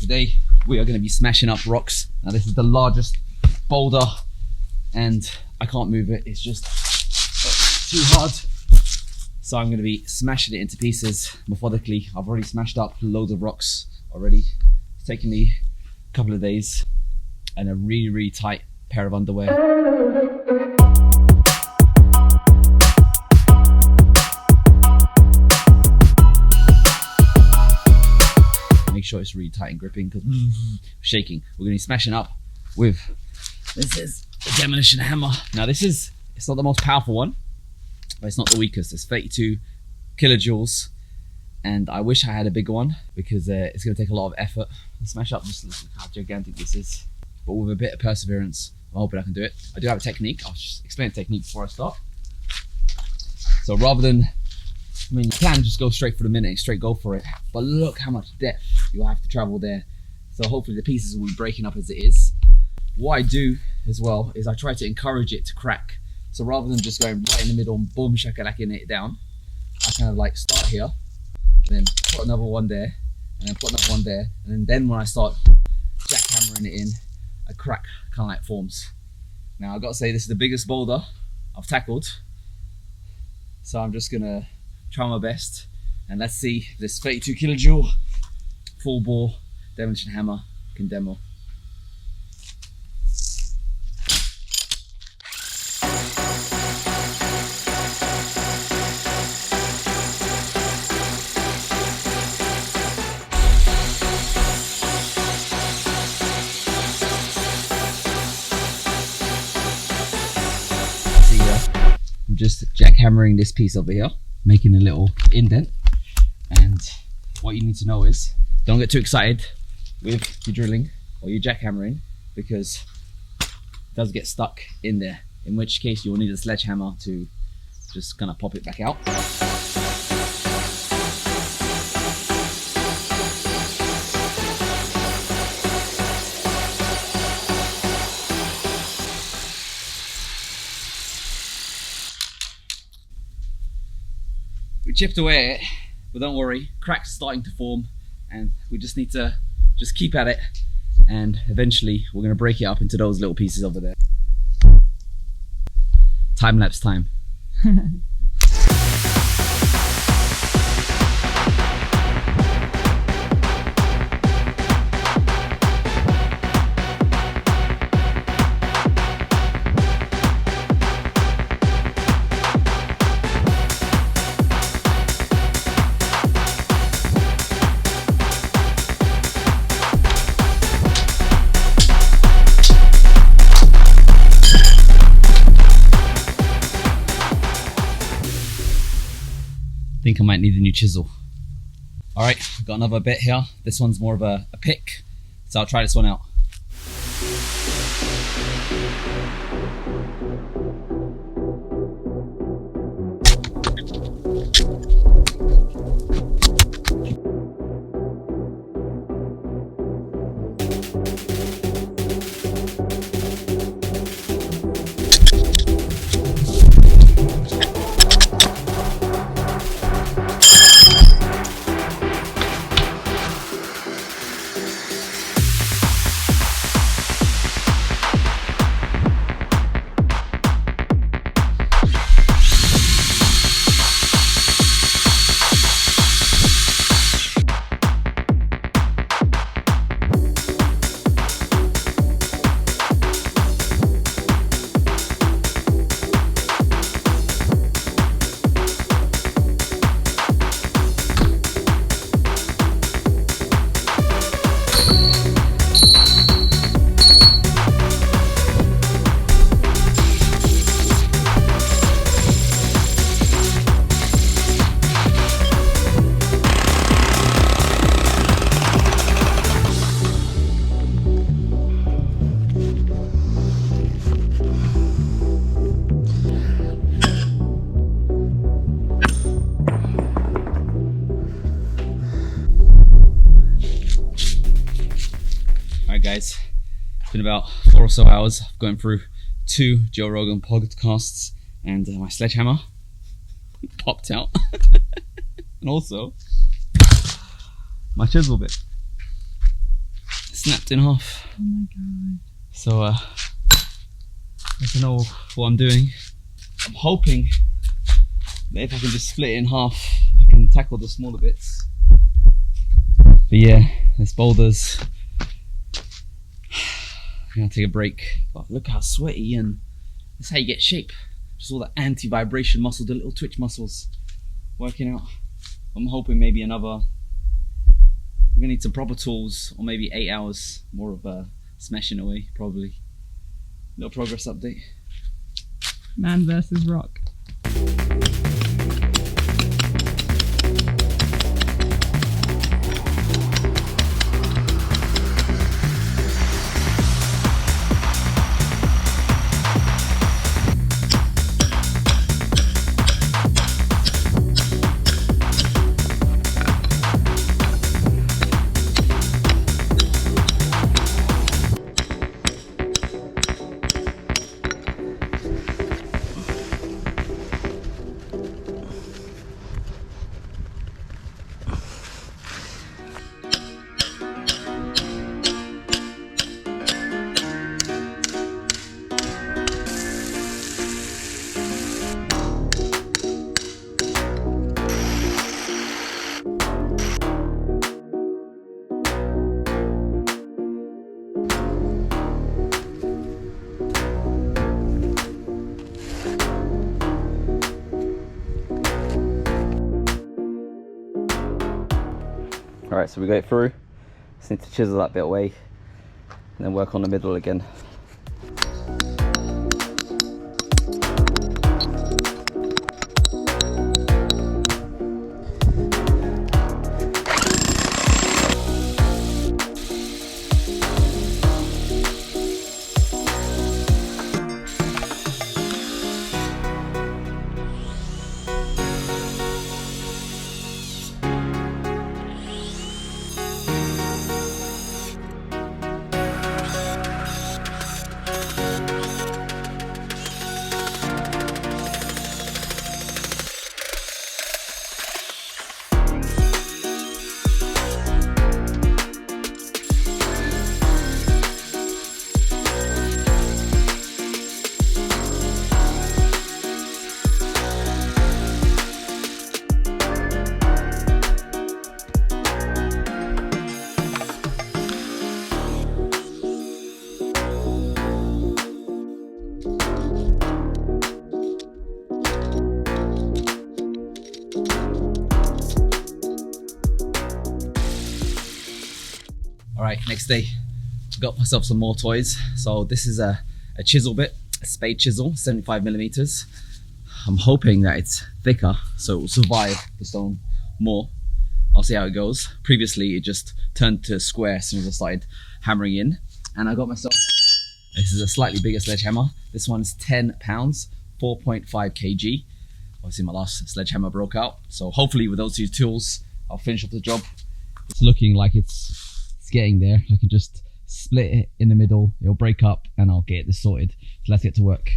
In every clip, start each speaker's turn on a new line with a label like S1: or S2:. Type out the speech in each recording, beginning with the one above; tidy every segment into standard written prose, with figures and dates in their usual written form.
S1: today we are going to be smashing up rocks. Now this is the largest boulder and I can't move it, it's just too hard. So I'm going to be smashing it into pieces methodically. I've already smashed up loads of rocks already. It's taken me a couple of days and a really tight pair of underwear. Make sure it's really tight and gripping because shaking. We're going to be smashing up with, this is a demolition hammer. Now it's not the most powerful one, but it's not the weakest. It's 32 kilojoules and I wish I had a bigger one because it's going to take a lot of effort to smash up. Just look how gigantic this is. But with a bit of perseverance, I'm hoping I can do it. I do have a technique. I'll just explain the technique before I start. So rather than, I mean, you can just go straight for the minute and straight go for it, but look how much depth you'll have to travel there. So hopefully the pieces will be breaking up as it is. What I do as well is I try to encourage it to crack. So rather than just going right in the middle and boom shakalacking it down, I kind of like start here, then put another one there, and then put another one there, and then when I start jackhammering it in, I crack kind of like forms. Now I've got to say this is the biggest boulder I've tackled, so I'm just gonna try my best and let's see if this 32 kilojoule full bore demolition hammer can demo. I'm just jackhammering this piece over here, making a little indent, and what you need to know is don't get too excited with your drilling or your jackhammering because it does get stuck in there, in which case you'll need a sledgehammer to just kind of pop it back out. We chipped away at it, but don't worry, cracks starting to form and we just need to just keep at it and eventually we're going to break it up into those little pieces over there. Time-lapse time. I think I might need a new chisel. Alright, got another bit here. This one's more of a pick, so I'll try this one out. Guys, it's been about 4 or so hours of going through 2 Joe Rogan podcasts and my sledgehammer popped out and also my chisel bit. snapped in half.
S2: Oh my god.
S1: So I don't know what I'm doing. I'm hoping that if I can just split it in half, I can tackle the smaller bits. But yeah, this boulders. I'm gonna take a break. But look how sweaty, and that's how you get shape. Just all the anti-vibration muscle, the little twitch muscles working out. I'm hoping maybe another. I'm gonna need some proper tools, or maybe 8 hours more of smashing away, probably. Little progress update.
S2: Man versus rock.
S1: Alright, so we got it through. Just need to chisel that bit away and then work on the middle again. Alright, next day, got myself some more toys. So this is a chisel bit, a spade chisel, 75 millimeters. I'm hoping that it's thicker, so it will survive the stone more. I'll see how it goes. Previously, it just turned to square as soon as I started hammering in. And I got myself, this is a slightly bigger sledgehammer. This one's 10 pounds, 4.5 kg. Obviously my last sledgehammer broke out. So hopefully with those two tools, I'll finish up the job. It's looking like it's getting there. I can just split it in the middle, it'll break up and I'll get this sorted. So let's get to work.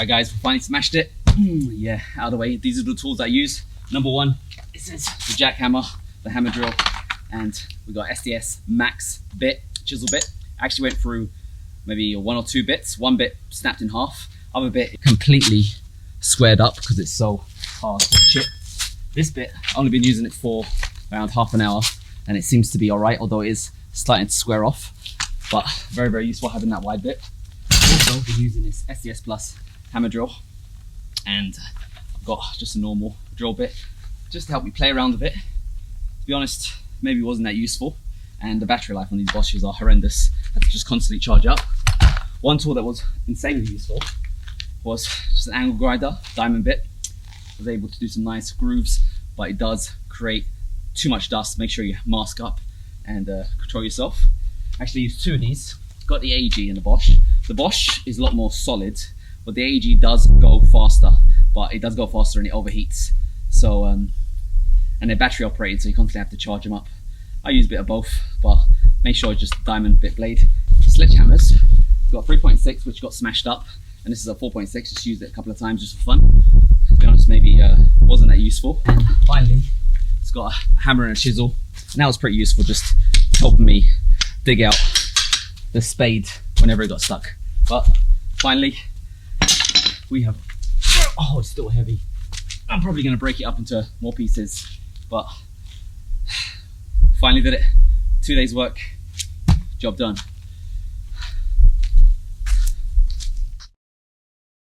S1: Alright guys, we finally smashed it. Yeah, out of the way. These are the tools I use. Number one, this is the jackhammer, the hammer drill, and we got SDS Max bit, chisel bit. I actually went through maybe 1 or 2 bits. One bit snapped in half, other bit completely squared up because it's so hard to chip. This bit, I've only been using it for around half an hour and it seems to be alright, although it is starting to square off. But very, very useful having that wide bit. Also been using this SDS Plus hammer drill, and I've got just a normal drill bit just to help me play around with it. To be honest, maybe it wasn't that useful, and the battery life on these Bosches are horrendous. I have to just constantly charge up. One tool that was insanely useful was just an angle grinder, diamond bit. I was able to do some nice grooves, but it does create too much dust. Make sure you mask up and control yourself. I actually used 2 of these. Got the AEG and the Bosch. The Bosch is a lot more solid, but the AEG does go faster, but it does go faster and it overheats. So, and they're battery operated, so you constantly have to charge them up. I use a bit of both, but make sure it's just diamond bit blade. Sledgehammers, got 3.6, which got smashed up, and this is a 4.6, just used it a couple of times just for fun. To be honest, maybe wasn't that useful. And finally, it's got a hammer and a chisel, and that was pretty useful, just helping me dig out the spade whenever it got stuck. But finally, we have, oh, it's still heavy. I'm probably gonna break it up into more pieces, but finally did it. 2 days work, job done.